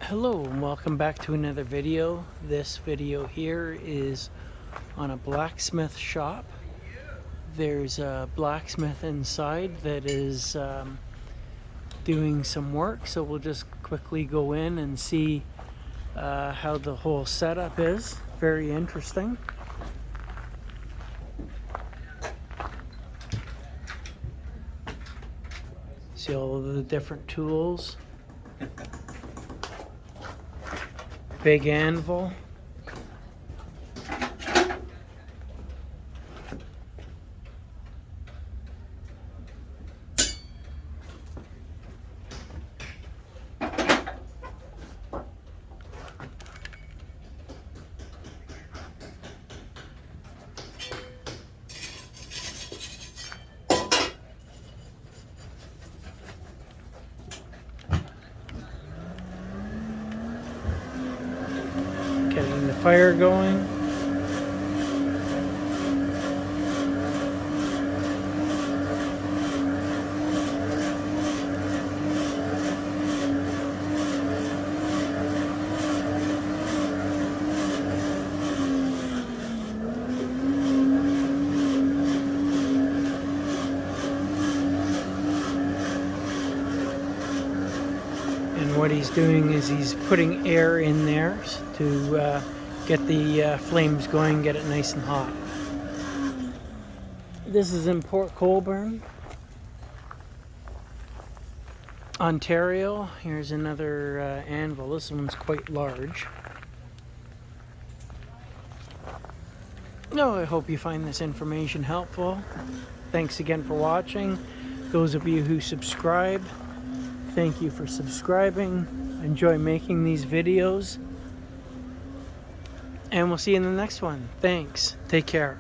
Hello and welcome back to another video. This video here is on a blacksmith shop. There's a blacksmith inside that is doing some work, so we'll just quickly go in and see how the whole setup is. Very interesting. See all of the different tools. Big anvil. Getting the fire going. And what he's doing is he's putting air in there to get the flames going, get it nice and hot. This is in Port Colborne, Ontario. Here's another anvil. This one's quite large. I hope you find this information helpful. Thanks again for watching. Those of you who subscribe, thank you for subscribing. Enjoy making these videos. And we'll see you in the next one. Thanks. Take care.